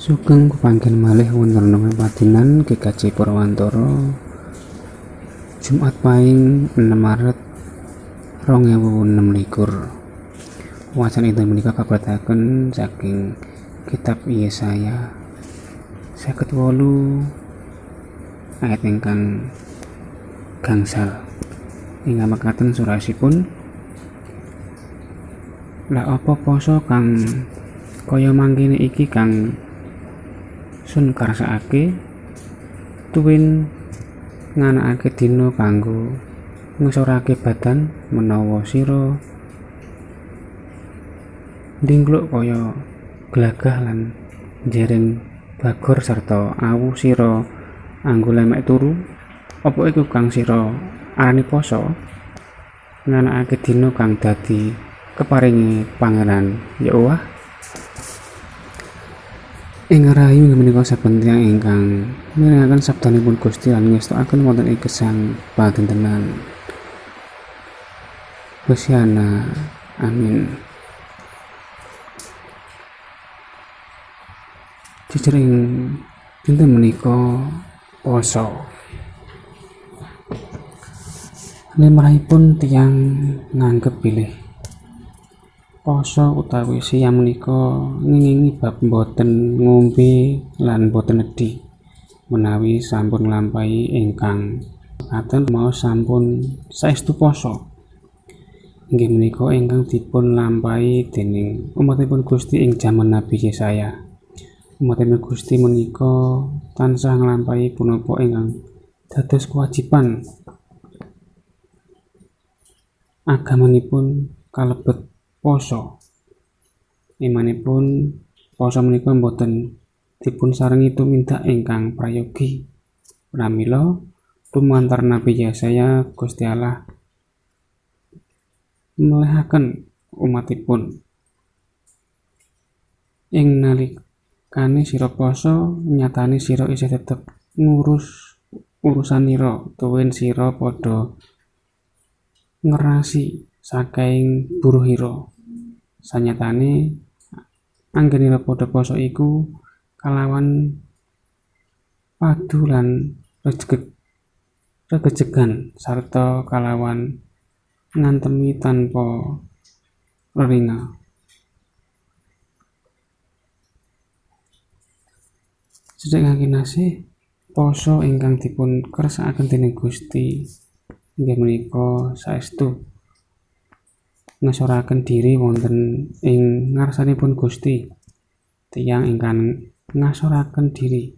Sugeng kepanggih malih wonten renungan padinan GKJ Purwantara Jumat Pahing 6 Maret 2026. Wacan inten menika kabataken saking kitab Yesaya 58 ayat ingkang gangsal ingkang mekaten surasipun, lah apa poso kang kaya mangkene iki kang sun karsakake tuwin nganakake dina kanggo ngesorake badan menawa sira ndingkluk kaya glagah lan jereng bagor sarta awu sira anggo lemek turu. Apa iku kang sira arani poso? Nganakake dina kang dadi keparingi Pangeran Yahowah. Ing rahayu menika saben tiyang ingkang mirengaken sabdanipun Gusti lan ngestokaken wonten ing gesang padintenan. Hosiana, amin. Jejering dinten menika poso. Limrahipun tiyang nganggep bilih poso utawi siyam menika ngingingi bab boten ngombe lan boten nedhi menawi sampun nglampahi ingkang mekaten mau sampun saestu poso. Inggih menika ingkang dipun lampahi dening umatipun Gusti ing jaman Nabi Yesaya. Umatipun Gusti menika tansah nglampahi punapa ingkang dados kewajiban agamanipun kalebet poso. Imanipun poso menika boten dipun sarengi tumindak ingkang prayogi. Pramila lumantar Nabi Yesaya Gusti Allah melehaken umatipun ing nalikane sira poso nyatane sira isih tetep ngurus urusanira tuwin sira padha ngerasi saking buruhira. Sanyatane anggenira padha poso iku kalawan padu lan regejegan sarta kalawan ngantemi tanpa reringa. Sedherek kinasih, poso ingkang dipun kersakaken dening Gusti inggih menika saestu ngasoraken diri wonten ing ngarsanipun Gusti. Tiyang ingkang ngasoraken diri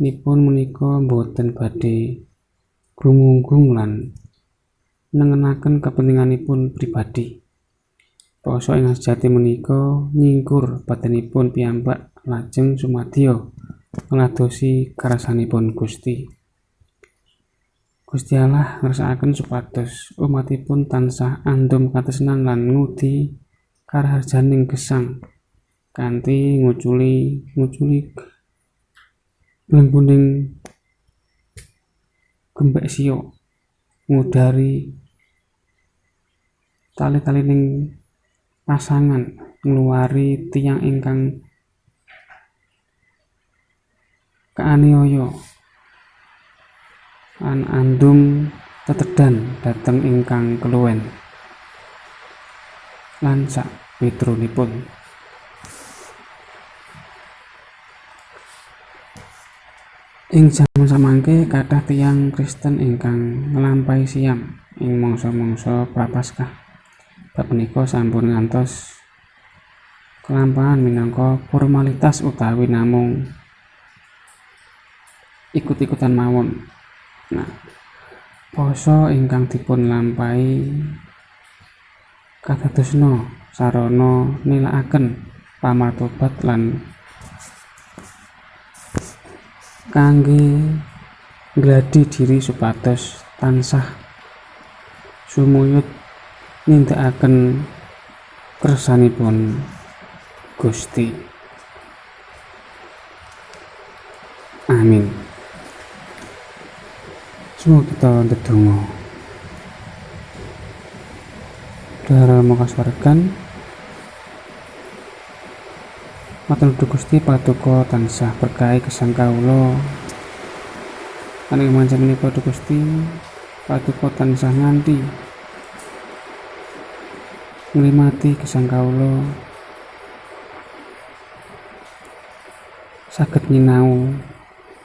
nipun menika boten badhe gumunggung lan nengenaken kepentinganipun pribadi. Poso ingkang sejati menika nyingkur badanipun piyambak lajeng sumadya ngladosi karsanipun Gusti. Gusti Allah ngersakaken supados umatipun tansah andum katresnan lan ngudi karharjaning gesang kanthi nguculi lengkuning gembek siya ngudari tali-talining pasangan ngluwari tiyang ingkang kaaniaya lan andum tetedan dhateng ingkang keluwen lan sak pitronipun. Ing jaman samangke kathah tiyang Kristen ingkang nglampahi siyam ing mangsa-mangsa Prapaskah. Bab menika sampun ngantos kelampahan minangka formalitas utawi namung ikut-ikutan mawon. Nah, poso ingkang dipun lampahi kadadosna sarana nilakaken pamartobat lan kangge ngladi diri supados tansah sumuyut nindakaken kersanipun Gusti. Amin. Semoga kita ndedonga. Dara makaswargan Matur nuwun Gusti paduka tansah berkahi gesang kawula. Ananging manca menika Gusti paduka tansah nganti nglimati gesang kawula saged nyinau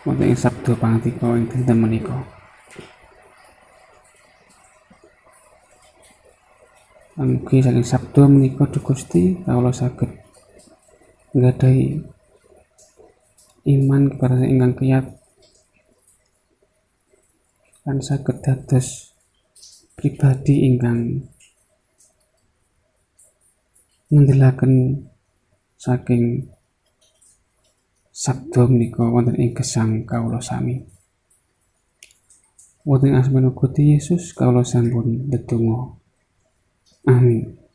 wonten ing sabda pangandika ing dinten menika. Mugi saking sabda menika Gusti kawula saged nggadahi iman kepada ingkang kiyat lan saged dados pribadi ingkang ngendhelaken saking sabda menika wonten ing gesang kawula sami. Wonten asmanipun Gusti Yesus kawula sampun ndedonga. Amin.